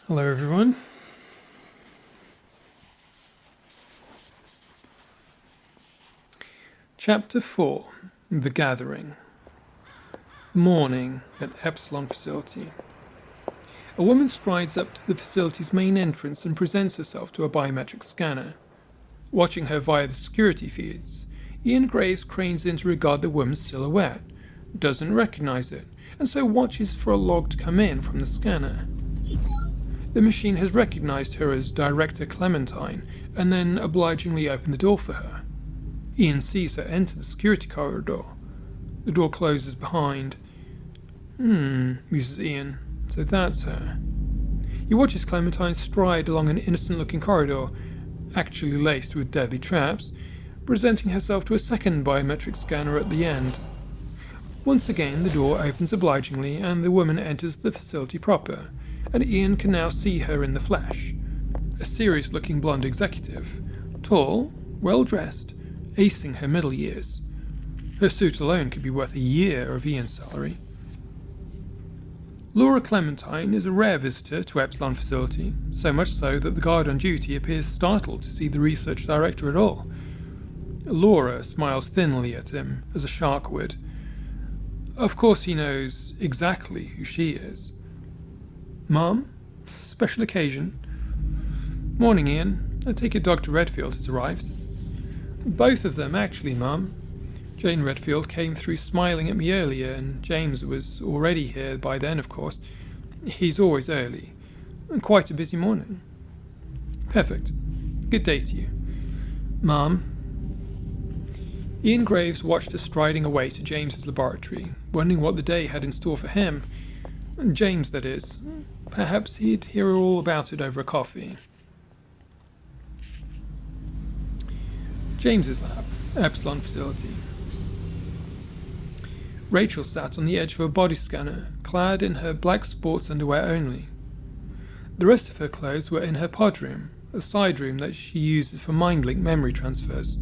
Hello everyone. Chapter 4. The Gathering. Morning at Epsilon Facility. A woman strides up to the facility's main entrance and presents herself to a biometric scanner. Watching her via the security feeds, Ian Graves cranes in to regard the woman's silhouette, doesn't recognize it, and so watches for a log to come in from the scanner. The machine has recognized her as Director Clementine and then obligingly opened the door for her. Ian sees her enter the security corridor. The door closes behind. Muses Ian. So that's her. He watches Clementine stride along an innocent-looking corridor, actually laced with deadly traps, presenting herself to a second biometric scanner at the end. Once again, the door opens obligingly and the woman enters the facility proper, and Ian can now see her in the flesh. A serious-looking blonde executive, tall, well-dressed, acing her middle years. Her suit alone could be worth a year of Ian's salary. Laura Clementine is a rare visitor to Epsilon Facility, so much so that the guard on duty appears startled to see the research director at all. Laura smiles thinly at him, as a shark would. Of course he knows exactly who she is. Mom? Special occasion? Morning, Ian. I take it Dr. Redfield has arrived. Both of them, actually, Mum. Jane Redfield came through smiling at me earlier, and James was already here by then, of course. He's always early. Quite a busy morning. Perfect. Good day to you. Mum. Ian Graves watched her striding away to James's laboratory, wondering what the day had in store for him. James, that is. Perhaps he'd hear all about it over a coffee. James's lab, Epsilon Facility. Rachael sat on the edge of a body scanner, clad in her black sports underwear only. The rest of her clothes were in her pod room, a side room that she uses for mind-link memory transfers.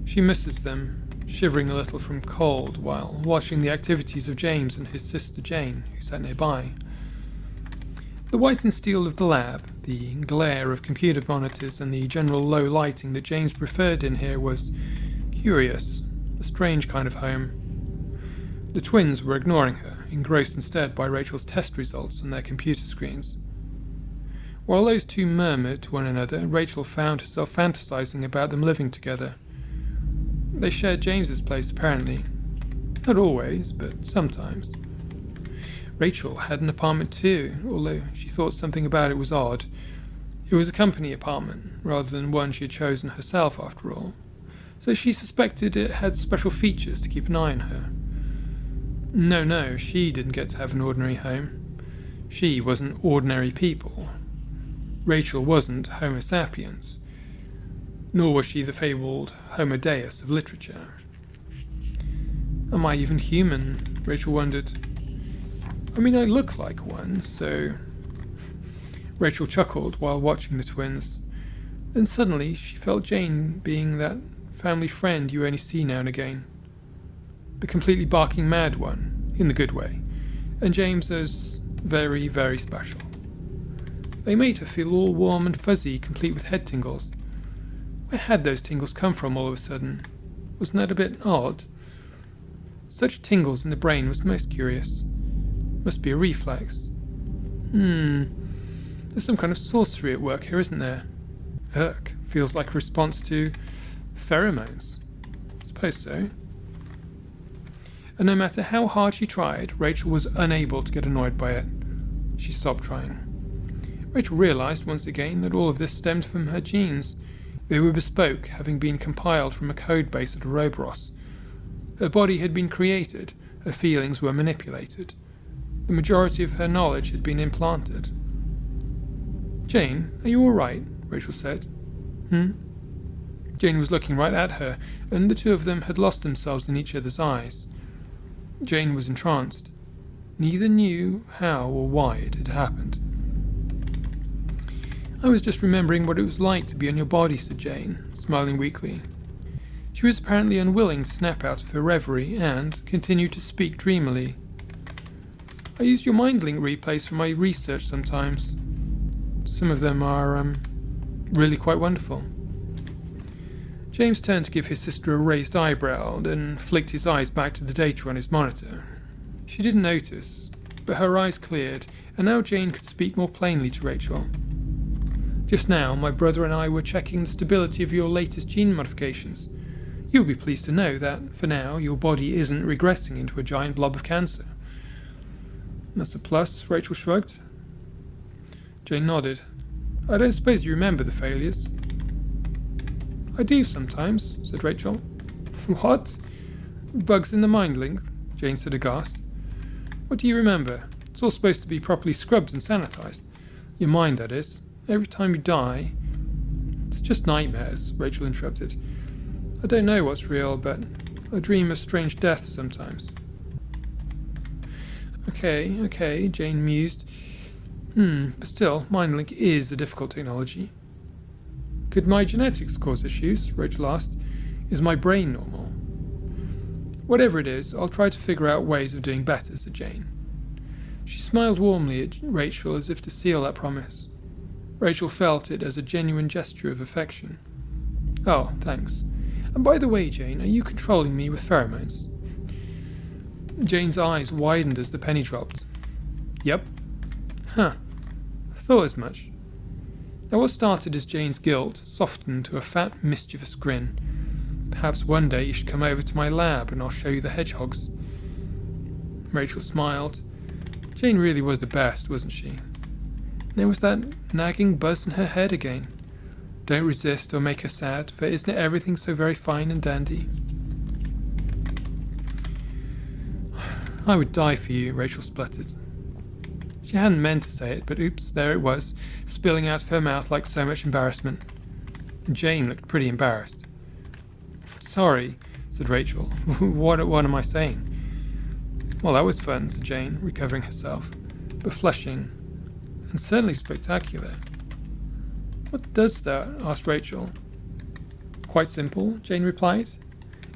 She misses them, shivering a little from cold while watching the activities of James and his sister Jane, who sat nearby. The white and steel of the lab, the glare of computer monitors and the general low lighting that James preferred in here was curious, a strange kind of home. The twins were ignoring her, engrossed instead by Rachel's test results on their computer screens. While those two murmured to one another, Rachael found herself fantasizing about them living together. They shared James's place apparently. Not always, but sometimes. Rachael had an apartment too, although she thought something about it was odd. It was a company apartment, rather than one she had chosen herself after all, so she suspected it had special features to keep an eye on her. No, she didn't get to have an ordinary home. She wasn't ordinary people. Rachael wasn't Homo sapiens, nor was she the fabled Homo Deus of literature. Am I even human? Rachael wondered. I mean, I look like one, so... Rachael chuckled while watching the twins. Then suddenly she felt Jane being that family friend you only see now and again. The completely barking mad one, in the good way, and James as very, very special. They made her feel all warm and fuzzy, complete with head tingles. Where had those tingles come from all of a sudden? Wasn't that a bit odd? Such tingles in the brain was most curious. Must be a reflex. There's some kind of sorcery at work here, isn't there? Irk. Feels like a response to pheromones. Suppose so. And no matter how hard she tried, Rachael was unable to get annoyed by it. She stopped trying. Rachael realized once again that all of this stemmed from her genes. They were bespoke, having been compiled from a code base at Ouroboros. Her body had been created, her feelings were manipulated. The majority of her knowledge had been implanted. Jane, are you all right? Rachael said. Jane was looking right at her, and the two of them had lost themselves in each other's eyes. Jane was entranced. Neither knew how or why it had happened. I was just remembering what it was like to be on your body, said Jane, smiling weakly. She was apparently unwilling to snap out of her reverie and continued to speak dreamily. I used your mind link replays for my research sometimes. Some of them are, really quite wonderful. James turned to give his sister a raised eyebrow, then flicked his eyes back to the data on his monitor. She didn't notice, but her eyes cleared, and now Jane could speak more plainly to Rachael. Just now, my brother and I were checking the stability of your latest gene modifications. You'll be pleased to know that, for now, your body isn't regressing into a giant blob of cancer. That's a plus, Rachael shrugged. Jane nodded. I don't suppose you remember the failures? I do sometimes, said Rachael. What? Bugs in the mind link? Jane said aghast. What do you remember? It's all supposed to be properly scrubbed and sanitized. Your mind, that is. Every time you die... It's just nightmares, Rachael interrupted. I don't know what's real, but I dream of strange deaths sometimes. Okay, Jane mused. But still, MindLink is a difficult technology. Could my genetics cause issues? Rachael asked. Is my brain normal? Whatever it is, I'll try to figure out ways of doing better, said Jane. She smiled warmly at Rachael as if to seal that promise. Rachael felt it as a genuine gesture of affection. Oh, thanks. And by the way, Jane, are you controlling me with pheromones? Jane's eyes widened as the penny dropped. Yep. Huh. Thought as much. Now what started as Jane's guilt softened to a fat, mischievous grin. Perhaps one day you should come over to my lab and I'll show you the hedgehogs. Rachael smiled. Jane really was the best, wasn't she? And there was that nagging buzz in her head again. Don't resist or make her sad, for isn't everything so very fine and dandy? I would die for you, Rachael spluttered. She hadn't meant to say it, but oops, there it was, spilling out of her mouth like so much embarrassment. Jane looked pretty embarrassed. Sorry, said Rachael. What am I saying? Well, that was fun, said Jane, recovering herself, but flushing, and certainly spectacular. What does that? Asked Rachael. Quite simple, Jane replied.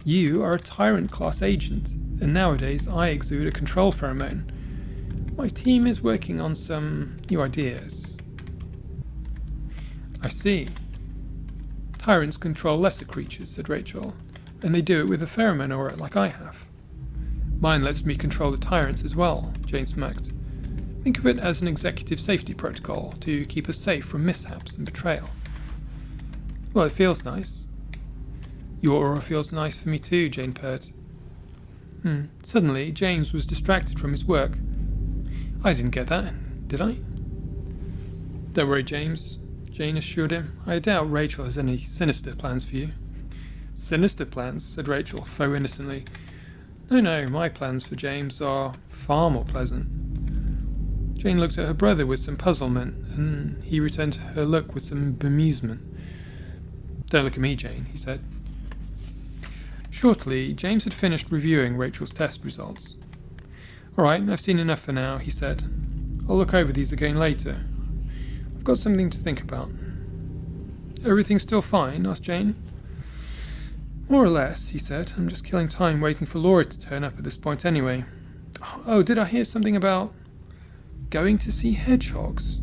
You are a tyrant-class agent, and nowadays I exude a control pheromone. My team is working on some new ideas. I see. Tyrants control lesser creatures, said Rachael, and they do it with a pheromone aura like I have. Mine lets me control the tyrants as well, Jane smirked. Think of it as an executive safety protocol to keep us safe from mishaps and betrayal. Well, it feels nice. Your aura feels nice for me too, Jane purred. Suddenly, James was distracted from his work. I didn't get that, did I? Don't worry, James, Jane assured him. I doubt Rachael has any sinister plans for you. Sinister plans, said Rachael, faux innocently. No, my plans for James are far more pleasant. Jane looked at her brother with some puzzlement, and he returned her look with some bemusement. Don't look at me, Jane, he said. Shortly, James had finished reviewing Rachael's test results. All right, I've seen enough for now, he said. I'll look over these again later. I've got something to think about. Everything still fine? Asked Jane. More or less, he said. I'm just killing time waiting for Laura to turn up at this point anyway. Oh, did I hear something about going to see hedgehogs?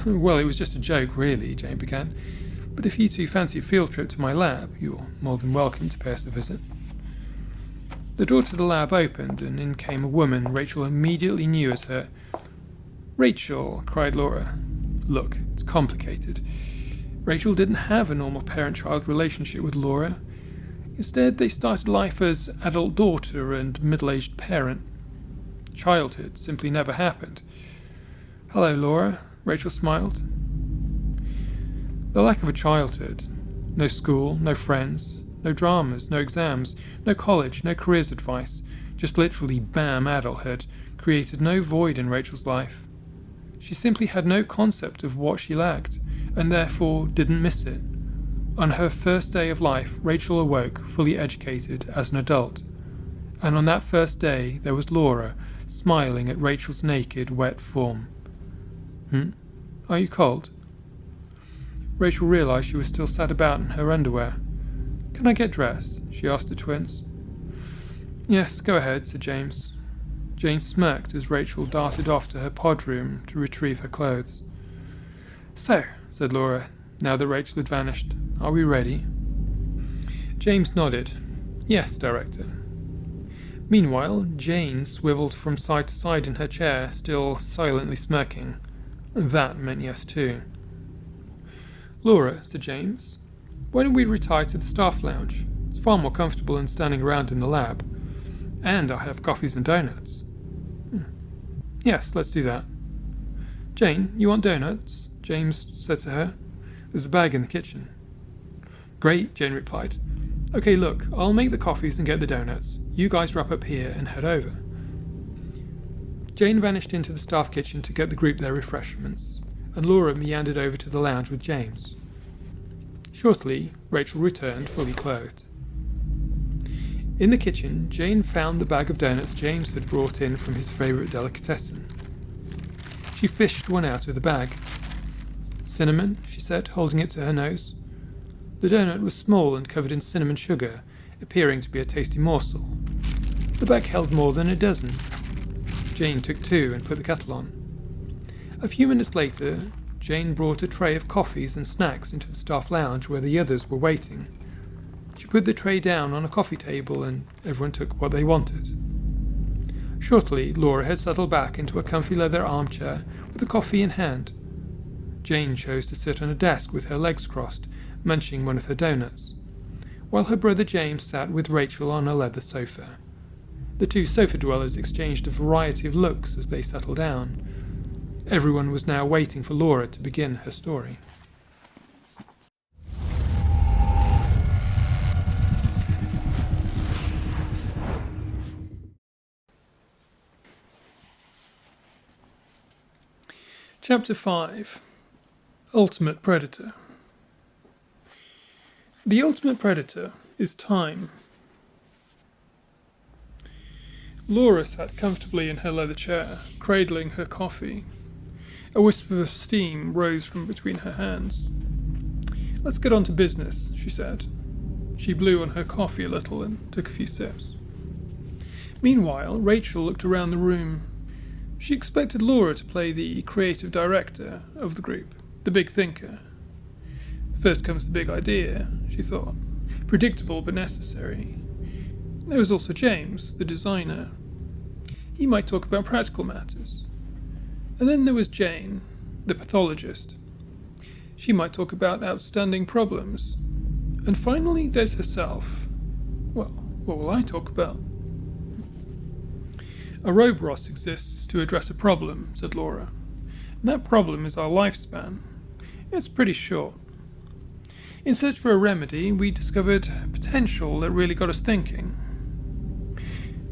Well, it was just a joke, really, Jane began. But if you two fancy a field trip to my lab, you're more than welcome to pay us a visit. The door to the lab opened, and in came a woman Rachael immediately knew as her. Rachael, cried Laura. Look, it's complicated. Rachael didn't have a normal parent-child relationship with Laura. Instead, they started life as adult daughter and middle-aged parent. Childhood simply never happened. Hello, Laura, Rachael smiled. The lack of a childhood. No school, no friends, no dramas, no exams, no college, no careers advice, just literally bam adulthood, created no void in Rachael's life. She simply had no concept of what she lacked, and therefore didn't miss it. On her first day of life, Rachael awoke, fully educated, as an adult. And on that first day, there was Laura, smiling at Rachael's naked, wet form. Are you cold? Rachael realised she was still sat about in her underwear. Can I get dressed? She asked the twins. Yes, go ahead, said James. Jane smirked as Rachael darted off to her pod room to retrieve her clothes. So, said Laura, now that Rachel had vanished, are we ready? James nodded. Yes, Director. Meanwhile, Jane swiveled from side to side in her chair, still silently smirking. That meant yes too. Laura, said James, why don't we retire to the staff lounge? It's far more comfortable than standing around in the lab. And I have coffees and donuts. Yes, let's do that. Jane, you want donuts? James said to her. There's a bag in the kitchen. Great, Jane replied. Okay, look, I'll make the coffees and get the donuts. You guys wrap up here and head over. Jane vanished into the staff kitchen to get the group their refreshments, and Laura meandered over to the lounge with James. Shortly, Rachel returned, fully clothed. In the kitchen, Jane found the bag of donuts James had brought in from his favourite delicatessen. She fished one out of the bag. Cinnamon, she said, holding it to her nose. The donut was small and covered in cinnamon sugar, appearing to be a tasty morsel. The bag held more than a dozen. Jane took two and put the kettle on. A few minutes later, Jane brought a tray of coffees and snacks into the staff lounge where the others were waiting. She put the tray down on a coffee table and everyone took what they wanted. Shortly, Laura had settled back into a comfy leather armchair with the coffee in hand. Jane chose to sit on a desk with her legs crossed, munching one of her donuts, while her brother James sat with Rachel on a leather sofa. The two sofa dwellers exchanged a variety of looks as they settled down. Everyone was now waiting for Laura to begin her story. Chapter 5. Ultimate Predator. The ultimate predator is time. Laura sat comfortably in her leather chair, cradling her coffee. A wisp of steam rose from between her hands. Let's get on to business, she said. She blew on her coffee a little and took a few sips. Meanwhile, Rachel looked around the room. She expected Laura to play the creative director of the group, the big thinker. First comes the big idea, she thought. Predictable but necessary. There was also James, the designer. He might talk about practical matters. And then there was Jane, the pathologist. She might talk about outstanding problems. And finally there's herself. Well, what will I talk about? Ouroboros exists to address a problem, said Laura. And that problem is our lifespan. It's pretty short. In search for a remedy, we discovered potential that really got us thinking.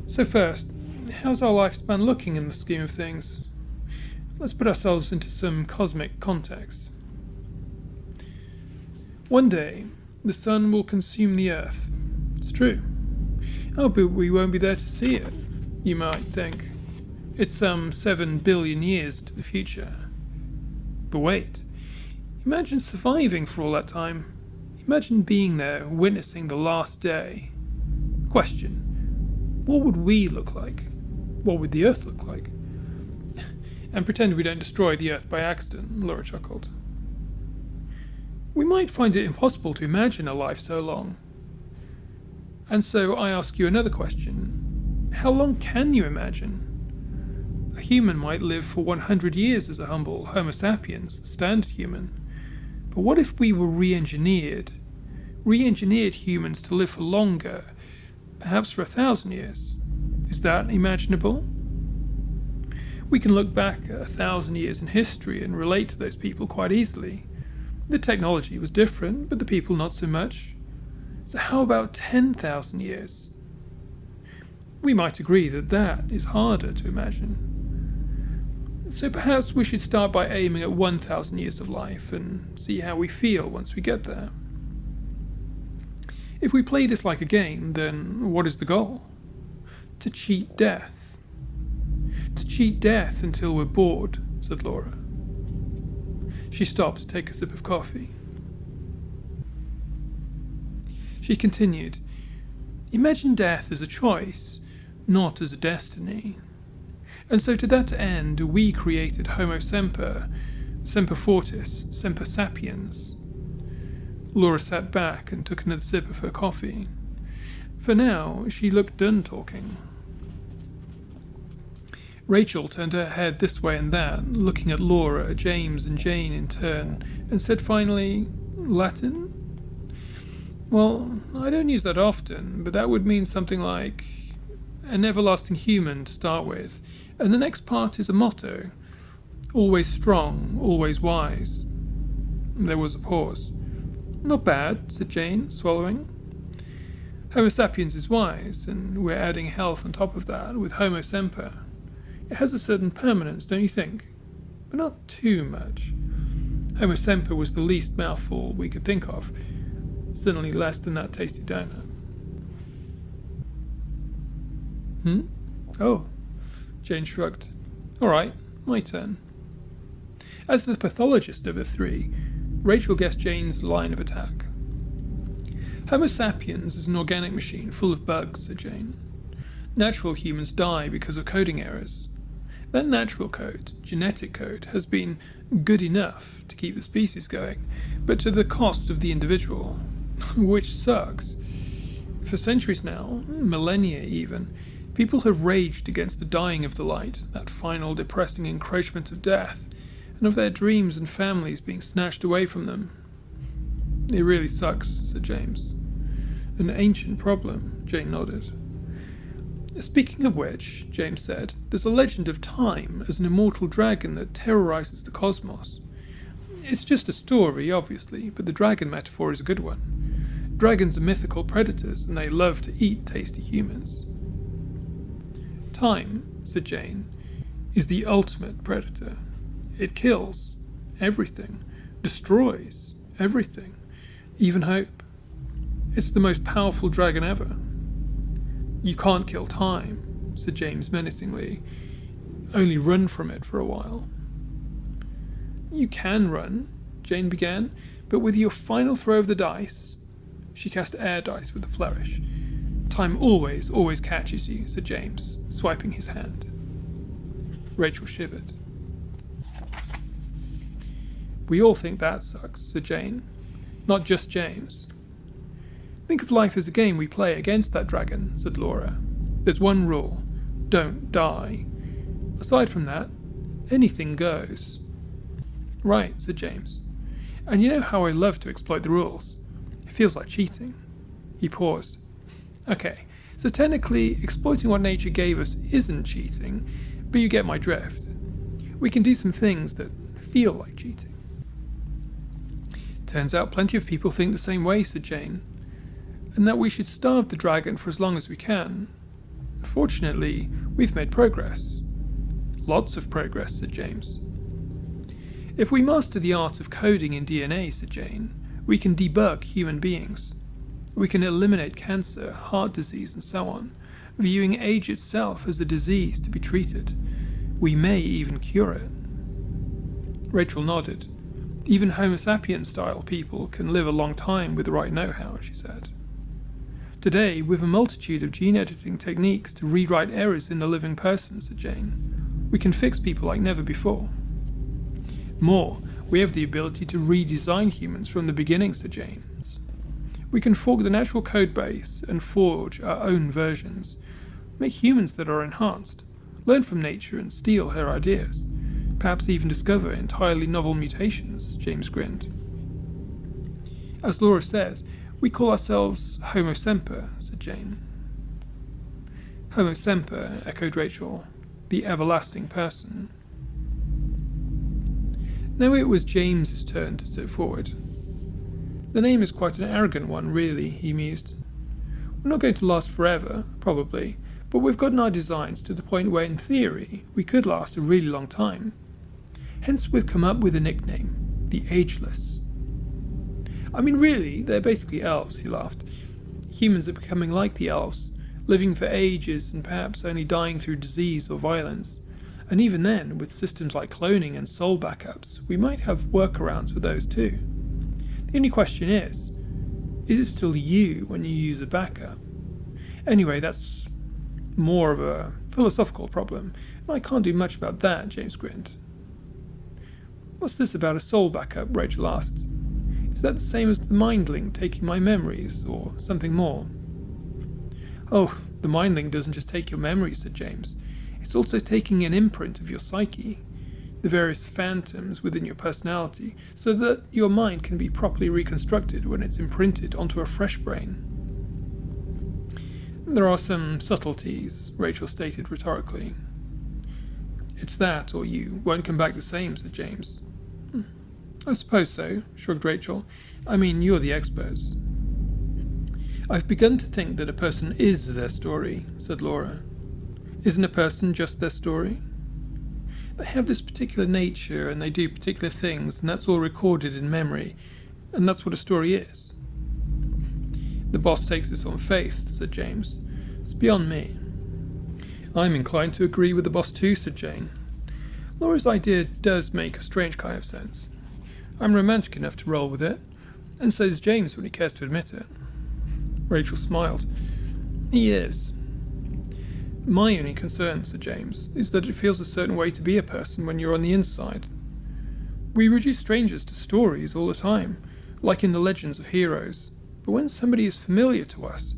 So first, how's our lifespan looking in the scheme of things? Let's put ourselves into some cosmic context. One day, the sun will consume the Earth. It's true. Oh, but we won't be there to see it, you might think. It's some 7 billion years into the future. But wait, imagine surviving for all that time. Imagine being there, witnessing the last day. Question, what would we look like? What would the Earth look like? And pretend we don't destroy the Earth by accident, Laura chuckled. We might find it impossible to imagine a life so long. And so I ask you another question. How long can you imagine? A human might live for 100 years as a humble Homo sapiens, the standard human. But what if we were re-engineered humans to live for longer, perhaps for 1,000 years? Is that imaginable? We can look back at 1,000 years in history and relate to those people quite easily. The technology was different, but the people not so much. So how about 10,000 years? We might agree that that is harder to imagine. So perhaps we should start by aiming at 1,000 years of life and see how we feel once we get there. If we play this like a game, then what is the goal? To cheat death. To cheat death until we're bored, said Laura. She stopped to take a sip of coffee. She continued, imagine death as a choice, not as a destiny. And so to that end we created Homo Semper, Semper Fortis, Semper Sapiens. Laura sat back and took another sip of her coffee. For now, she looked done talking. Rachel turned her head this way and that, looking at Laura, James, and Jane in turn, and said finally, "Latin? Well, I don't use that often, but that would mean something like an everlasting human to start with, and the next part is a motto. Always strong, always wise." There was a pause. "Not bad," said Jane, swallowing. "Homo sapiens is wise, and we're adding health on top of that with Homo semper. It has a certain permanence, don't you think? But not too much. Homo semper was the least mouthful we could think of. Certainly less than that tasty donut." Oh, Jane shrugged. "All right, my turn." As the pathologist of the three, Rachel guessed Jane's line of attack. "Homo sapiens is an organic machine full of bugs," said Jane. "Natural humans die because of coding errors. That natural code, genetic code, has been good enough to keep the species going, but to the cost of the individual, which sucks. For centuries now, millennia even, people have raged against the dying of the light, that final depressing encroachment of death, and of their dreams and families being snatched away from them." "It really sucks," said James. "An ancient problem," Jane nodded. "Speaking of which," James said, "there's a legend of Time as an immortal dragon that terrorizes the cosmos. It's just a story, obviously, but the dragon metaphor is a good one. Dragons are mythical predators, and they love to eat tasty humans." "Time," said Jane, "is the ultimate predator. It kills everything, destroys everything, even hope. It's the most powerful dragon ever." "You can't kill time," said James menacingly. "Only run from it for a while." "You can run," Jane began, "but with your final throw of the dice—" She cast air dice with a flourish. "Time always catches you," said James, swiping his hand. Rachel shivered. "We all think that sucks," said Jane. "Not just James." "Think of life as a game we play against that dragon," said Laura. "There's one rule. Don't die. Aside from that, anything goes." "Right," said James. "And you know how I love to exploit the rules. It feels like cheating." He paused. "Okay, so technically exploiting what nature gave us isn't cheating, but you get my drift. We can do some things that feel like cheating." "Turns out plenty of people think the same way," said Jane, "and that we should starve the dragon for as long as we can. Fortunately, we've made progress." "Lots of progress," said James. "If we master the art of coding in DNA," said Jane, "we can debug human beings. We can eliminate cancer, heart disease, and so on, viewing age itself as a disease to be treated. We may even cure it." Rachel nodded. "Even Homo sapiens-style people can live a long time with the right know-how," she said. "Today, with a multitude of gene editing techniques to rewrite errors in the living person," said Jane, "we can fix people like never before." "More, we have the ability to redesign humans from the beginning," said James. "We can fork the natural code base and forge our own versions, make humans that are enhanced, learn from nature and steal her ideas, perhaps even discover entirely novel mutations," James grinned. "As Laura said, we call ourselves Homo semper," said Jane. "Homo semper," echoed Rachel, "the everlasting person." Now it was James's turn to sit forward. "The name is quite an arrogant one, really," he mused. "We're not going to last forever, probably, but we've gotten our designs to the point where, in theory, we could last a really long time. Hence we've come up with a nickname, the Ageless. I mean, really, they're basically elves," he laughed. "Humans are becoming like the elves, living for ages and perhaps only dying through disease or violence. And even then, with systems like cloning and soul backups, we might have workarounds for those too. The only question is it still you when you use a backup? Anyway, that's more of a philosophical problem, and I can't do much about that," James grinned. What's this about a soul backup? Rachel asked. Is that the same as the mind link taking my memories, or something more? Oh, the mind link doesn't just take your memories, said James. It's also taking an imprint of your psyche, the various phantoms within your personality, so that your mind can be properly reconstructed when it's imprinted onto a fresh brain. There are some subtleties, Rachel stated rhetorically. It's that, or you won't come back the same, said James. I suppose so, shrugged Rachel. I mean, you're the experts. I've begun to think that a person is their story, said Laura. Isn't a person just their story? They have this particular nature and they do particular things, and that's all recorded in memory, and that's what a story is. The boss takes this on faith, said James. It's beyond me. I'm inclined to agree with the boss too, said Jane. Laura's idea does make a strange kind of sense. I'm romantic enough to roll with it, and so is James when he cares to admit it. Rachel smiled. He is. My only concern, said James, is that it feels a certain way to be a person when you're on the inside. We reduce strangers to stories all the time, like in the legends of heroes, but when somebody is familiar to us,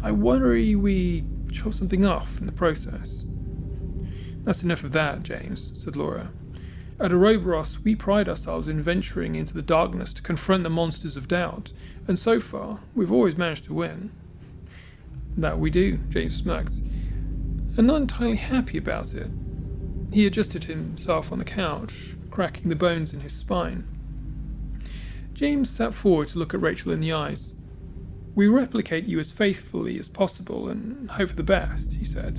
I worry we chop something off in the process. That's enough of that, James, said Laura. At Ouroboros, we pride ourselves in venturing into the darkness to confront the monsters of doubt, and so far, we've always managed to win. That we do, James smirked, and not entirely happy about it. He adjusted himself on the couch, cracking the bones in his spine. James sat forward to look at Rachel in the eyes. We replicate you as faithfully as possible and hope for the best, he said.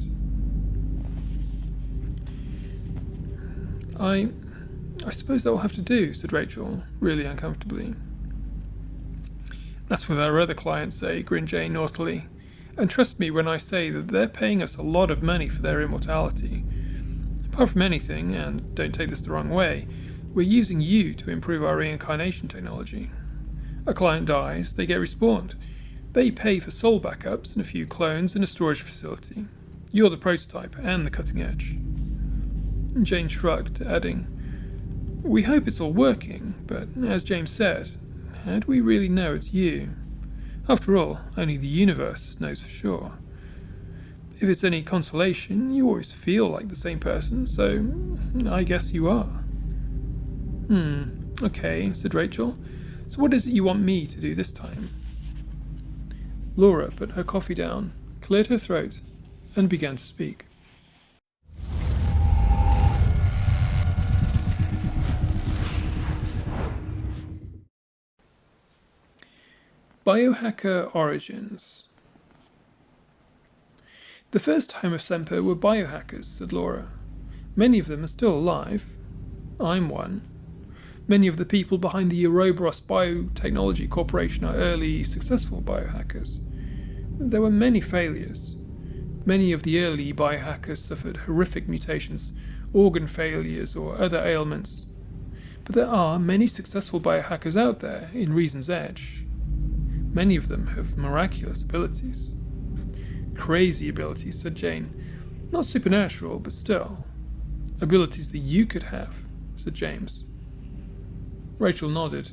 I suppose that will have to do, said Rachel, really uncomfortably. That's what our other clients say, grinned Jane naughtily. And trust me when I say that they're paying us a lot of money for their immortality. Apart from anything, and don't take this the wrong way, we're using you to improve our reincarnation technology. A client dies, they get respawned. They pay for soul backups and a few clones and a storage facility. You're the prototype and the cutting edge. Jane shrugged, adding, We hope it's all working, but as James said, how do we really know it's you? After all, only the universe knows for sure. If it's any consolation, you always feel like the same person, so I guess you are. Okay, said Rachel. So what is it you want me to do this time? Laura put her coffee down, cleared her throat, and began to speak. Biohacker Origins. The first Homo semper were biohackers, said Laura. Many of them are still alive. I'm one. Many of the people behind the Ouroboros Biotechnology Corporation are early, successful biohackers. There were many failures. Many of the early biohackers suffered horrific mutations, organ failures, or other ailments. But there are many successful biohackers out there in Reason's Edge. Many of them have miraculous abilities. Crazy abilities, said Jane. Not supernatural, but still. Abilities that you could have, said James. Rachel nodded.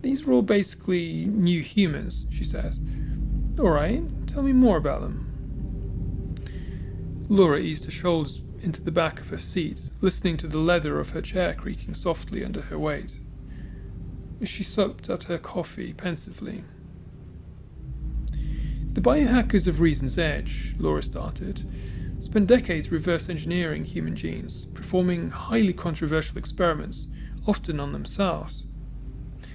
These are all basically new humans, she said. All right, tell me more about them. Laura eased her shoulders into the back of her seat, listening to the leather of her chair creaking softly under her weight. She supped at her coffee pensively. The biohackers of Reason's Edge, Laura started, spent decades reverse engineering human genes, performing highly controversial experiments, often on themselves.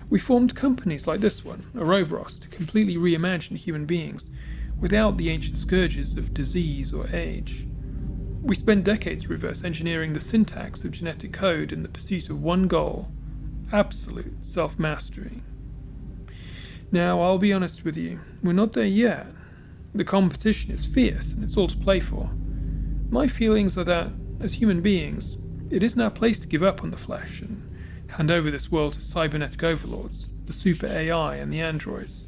We formed companies like this one, Ouroboros, to completely reimagine human beings without the ancient scourges of disease or age. We spent decades reverse engineering the syntax of genetic code in the pursuit of one goal: absolute self-mastery. Now, I'll be honest with you, we're not there yet. The competition is fierce and it's all to play for. My feelings are that, as human beings, it isn't our place to give up on the flesh and hand over this world to cybernetic overlords, the super AI and the androids.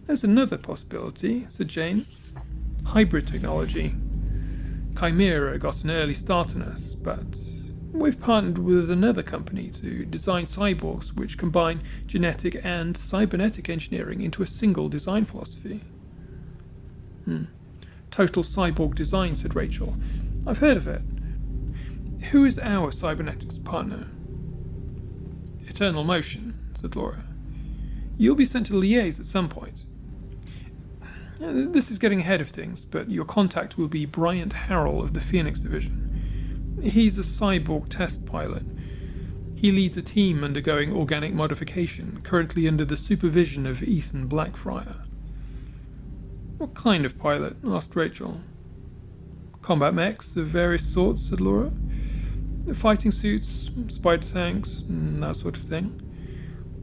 There's another possibility, said Jane. Hybrid technology. Chimera got an early start on us, but We've partnered with another company to design cyborgs which combine genetic and cybernetic engineering into a single design philosophy. Total cyborg design, said Rachel. I've heard of it. Who is our cybernetics partner? Eternal Motion, said Laura. You'll be sent to liaise at some point. This is getting ahead of things, but your contact will be Bryant Harrell of the Phoenix Division. He's a cyborg test pilot. He leads a team undergoing organic modification, currently under the supervision of Ethan Blackfriar. What kind of pilot? Asked Rachel. Combat mechs of various sorts, said Laura. Fighting suits, spider tanks, that sort of thing.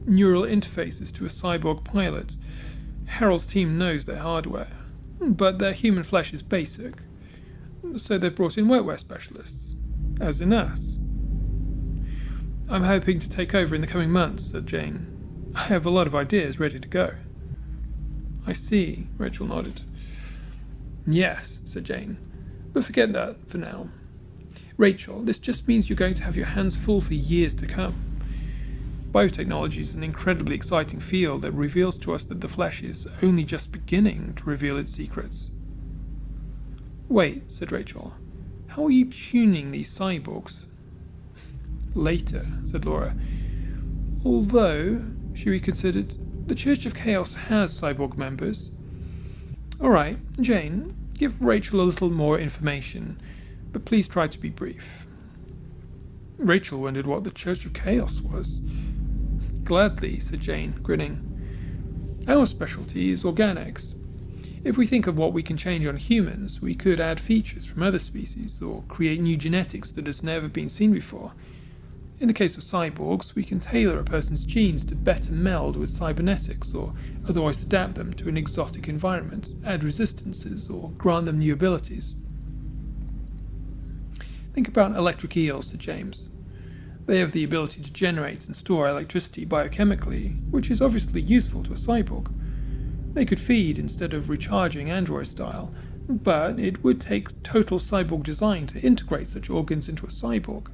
Neural interfaces to a cyborg pilot. Harrell's team knows their hardware, but their human flesh is basic, so they've brought in workwear specialists, as in us. I'm hoping to take over in the coming months, said Jane. I have a lot of ideas ready to go. I see, Rachel nodded. Yes, said Jane, but forget that for now. Rachel, this just means you're going to have your hands full for years to come. Biotechnology is an incredibly exciting field that reveals to us that the flesh is only just beginning to reveal its secrets. Wait, said Rachel, how are you tuning these cyborgs? Later, said Laura. Although, she reconsidered, the Church of Chaos has cyborg members. All right, Jane, give Rachel a little more information, but please try to be brief. Rachel wondered what the Church of Chaos was. Gladly, said Jane, grinning. Our specialty is organics. If we think of what we can change on humans, we could add features from other species, or create new genetics that has never been seen before. In the case of cyborgs, we can tailor a person's genes to better meld with cybernetics, or otherwise adapt them to an exotic environment, add resistances, or grant them new abilities. Think about electric eels, said James. They have the ability to generate and store electricity biochemically, which is obviously useful to a cyborg. They could feed instead of recharging android style, but it would take total cyborg design to integrate such organs into a cyborg.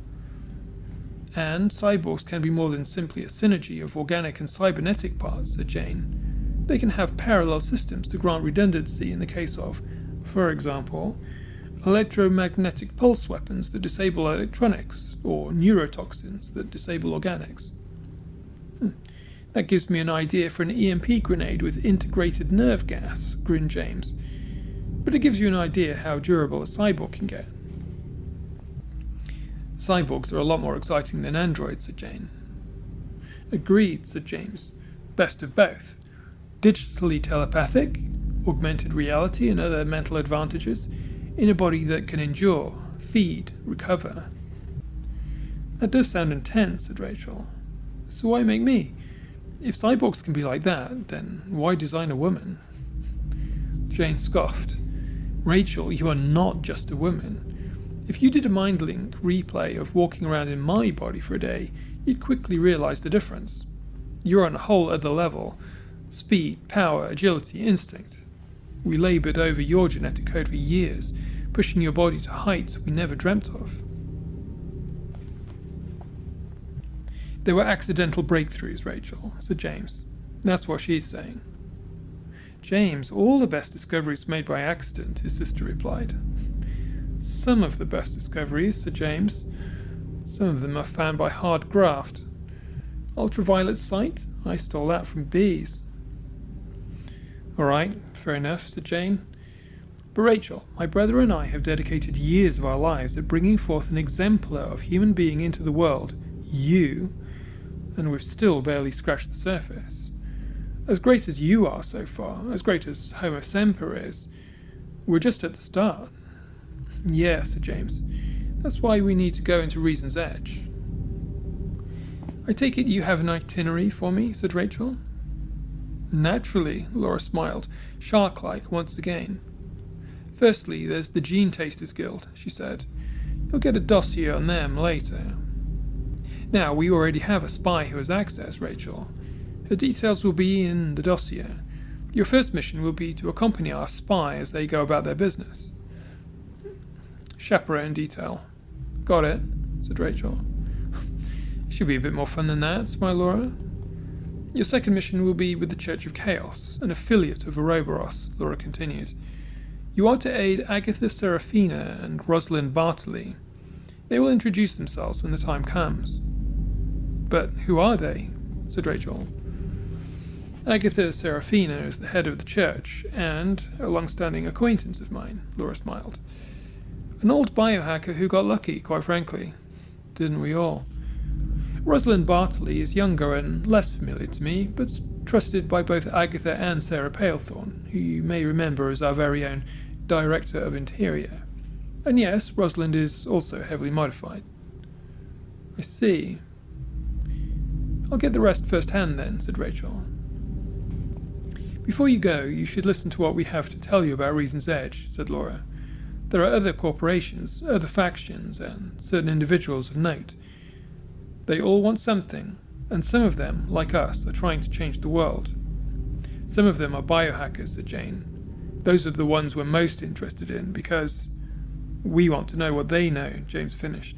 And cyborgs can be more than simply a synergy of organic and cybernetic parts, said Jane. They can have parallel systems to grant redundancy in the case of, for example, electromagnetic pulse weapons that disable electronics, or neurotoxins that disable organics. That gives me an idea for an EMP grenade with integrated nerve gas, grinned James. But it gives you an idea how durable a cyborg can get. Cyborgs are a lot more exciting than androids, said Jane. Agreed, said James. Best of both. Digitally telepathic, augmented reality and other mental advantages, in a body that can endure, feed, recover. That does sound intense, said Rachel. So why make me? If cyborgs can be like that, then why design a woman? Jane scoffed. Rachel, you are not just a woman. If you did a mind-link replay of walking around in my body for a day, you'd quickly realize the difference. You're on a whole other level. Speed, power, agility, instinct. We labored over your genetic code for years, pushing your body to heights we never dreamt of. There were accidental breakthroughs, Rachel, said James. That's what she's saying. James, all the best discoveries made by accident, his sister replied. Some of the best discoveries, said James. Some of them are found by hard graft. Ultraviolet sight? I stole that from bees. All right, fair enough, said Jane. But Rachel, my brother and I have dedicated years of our lives at bringing forth an exemplar of human being into the world, you, and we've still barely scratched the surface. As great as you are so far, as great as Homo Semper is, we're just at the start. Yeah, said James. That's why we need to go into Reason's Edge. I take it you have an itinerary for me, said Rachel. Naturally, Laura smiled, shark-like once again. Firstly, there's the Gene Tasters Guild, she said. You'll get a dossier on them later. Now, we already have a spy who has access, Rachel. Her details will be in the dossier. Your first mission will be to accompany our spy as they go about their business. Chaperone detail. Got it, said Rachel. It should be a bit more fun than that, smiled Laura. Your second mission will be with the Church of Chaos, an affiliate of Ouroboros, Laura continued. You are to aid Agatha Serafina and Rosalind Bartley. They will introduce themselves when the time comes. But who are they? Said Rachel. Agatha Serafina is the head of the church, and a long-standing acquaintance of mine, Laura smiled. An old biohacker who got lucky, quite frankly. Didn't we all? Rosalind Bartley is younger and less familiar to me, but trusted by both Agatha and Sarah Palethorn, who you may remember as our very own Director of Interior. And yes, Rosalind is also heavily modified. I see. I'll get the rest firsthand then, said Rachel. Before you go, you should listen to what we have to tell you about Reason's Edge, said Laura. There are other corporations, other factions, and certain individuals of note. They all want something, and some of them, like us, are trying to change the world. Some of them are biohackers, said Jane. Those are the ones we're most interested in, because we want to know what they know, James finished.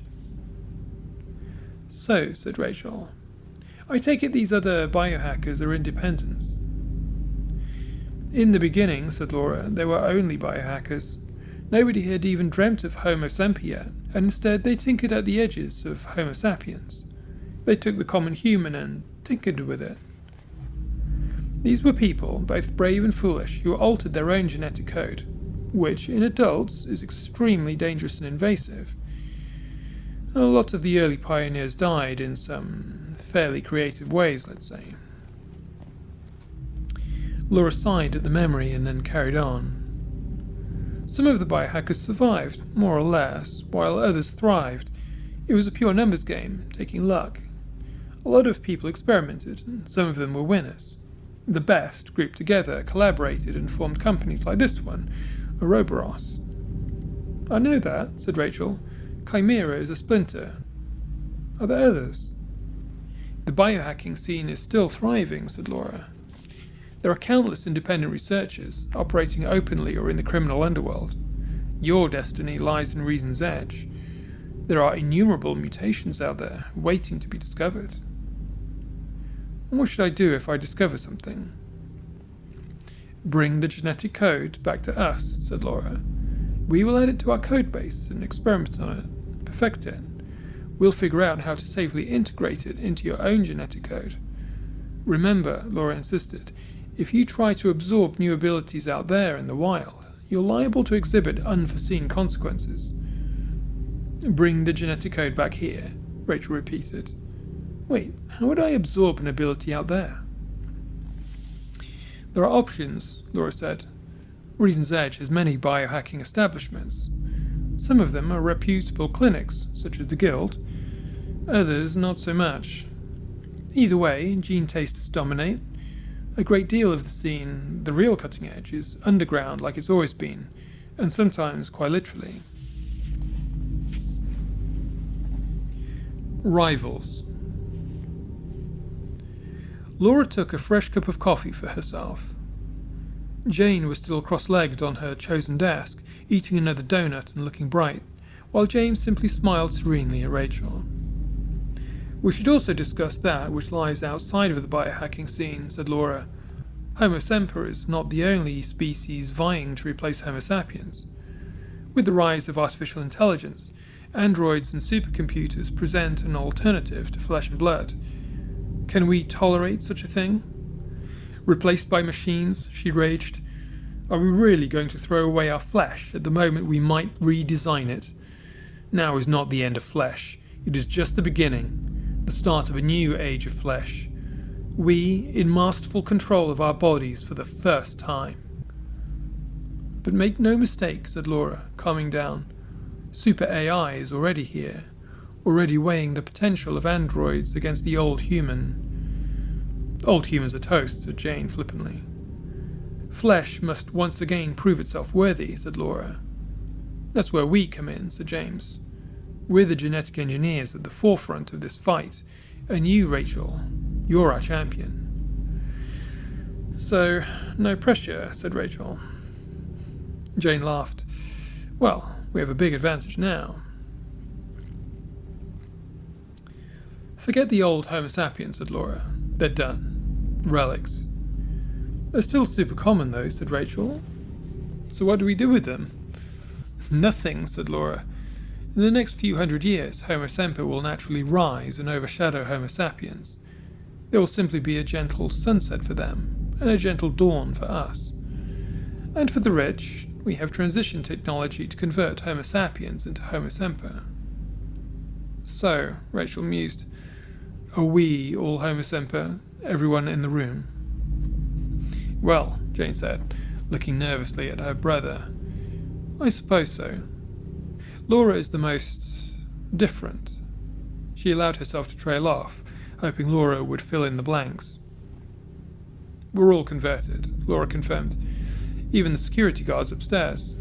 So, said Rachel, I take it these other biohackers are independents. In the beginning, said Laura, they were only biohackers. Nobody had even dreamt of Homo sapiens yet, and instead they tinkered at the edges of Homo sapiens. They took the common human and tinkered with it. These were people, both brave and foolish, who altered their own genetic code, which, in adults, is extremely dangerous and invasive. A lot of the early pioneers died in some fairly creative ways, let's say. Laura sighed at the memory and then carried on. Some of the biohackers survived, more or less, while others thrived. It was a pure numbers game, taking luck. A lot of people experimented, and some of them were winners. The best grouped together, collaborated, and formed companies like this one, Ouroboros. I know that, said Rachel. Chimera is a splinter. Are there others? The biohacking scene is still thriving, said Laura. There are countless independent researchers, operating openly or in the criminal underworld. Your destiny lies in Reason's Edge. There are innumerable mutations out there, waiting to be discovered. And what should I do if I discover something? Bring the genetic code back to us, said Laura. We will add it to our codebase and experiment on it, perfect it. We'll figure out how to safely integrate it into your own genetic code. Remember, Laura insisted, if you try to absorb new abilities out there in the wild, you're liable to exhibit unforeseen consequences. Bring the genetic code back here, Rachel repeated. Wait, how would I absorb an ability out there? There are options, Laura said. Reason's Edge has many biohacking establishments. Some of them are reputable clinics, such as the Guild. Others, not so much. Either way, gene tasters dominate. A great deal of the scene, the real cutting edge, is underground like it's always been, and sometimes quite literally. Rivals. Laura took a fresh cup of coffee for herself. Jane was still cross-legged on her chosen desk, eating another donut and looking bright, while James simply smiled serenely at Rachel. We should also discuss that which lies outside of the biohacking scene, said Laura. Homo sapiens is not the only species vying to replace Homo sapiens. With the rise of artificial intelligence, androids and supercomputers present an alternative to flesh and blood. Can we tolerate such a thing? Replaced by machines, she raged. Are we really going to throw away our flesh at the moment we might redesign it? Now is not the end of flesh. It is just the beginning, the start of a new age of flesh. We, in masterful control of our bodies for the first time. But make no mistake, said Laura, calming down. Super AI is already here, already weighing the potential of androids against the old human. Old humans are toast, said Jane flippantly. Flesh must once again prove itself worthy, said Laura. That's where we come in, said James. We're the genetic engineers at the forefront of this fight, and you, Rachel, you're our champion. So, no pressure, said Rachel. Jane laughed. Well, we have a big advantage now. Forget the old Homo sapiens, said Laura. They're done. Relics. They're still super common, though, said Rachel. So what do we do with them? Nothing, said Laura. In the next few hundred years, Homo semper will naturally rise and overshadow Homo sapiens. There will simply be a gentle sunset for them, and a gentle dawn for us. And for the rich, we have transition technology to convert Homo sapiens into Homo semper. So, Rachel mused, are we all Homo semper, everyone in the room? Well, Jane said, looking nervously at her brother, I suppose so. Laura is the most different. She allowed herself to trail off, hoping Laura would fill in the blanks. We're all converted, Laura confirmed. Even the security guards upstairs.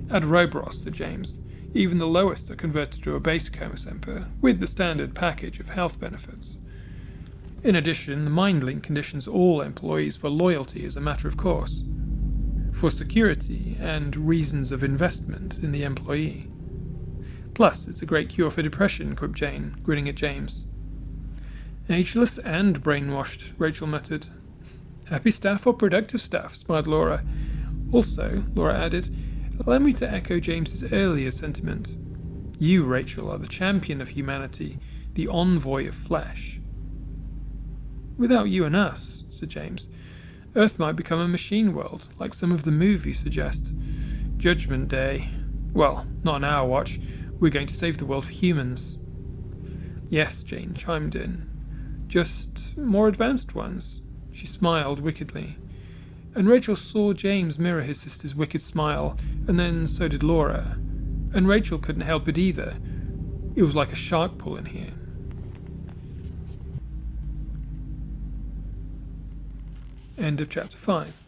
At Ouroboros, said James, even the lowest are converted to a basic Homo semper, with the standard package of health benefits. In addition, the mind link conditions all employees for loyalty as a matter of course, for security and reasons of investment in the employee. Plus, it's a great cure for depression, quipped Jane, grinning at James. Ageless and brainwashed, Rachel muttered. Happy staff or productive staff, smiled Laura. Also, Laura added, allow me to echo James's earlier sentiment. You, Rachel, are the champion of humanity, the envoy of flesh. Without you and us, said James, Earth might become a machine world, like some of the movies suggest. Judgment Day. Well, not on our watch. We're going to save the world for humans. Yes, Jane chimed in. Just more advanced ones. She smiled wickedly. And Rachel saw James mirror his sister's wicked smile, and then so did Laura. And Rachel couldn't help it either. It was like a shark pull in here. End of chapter 5.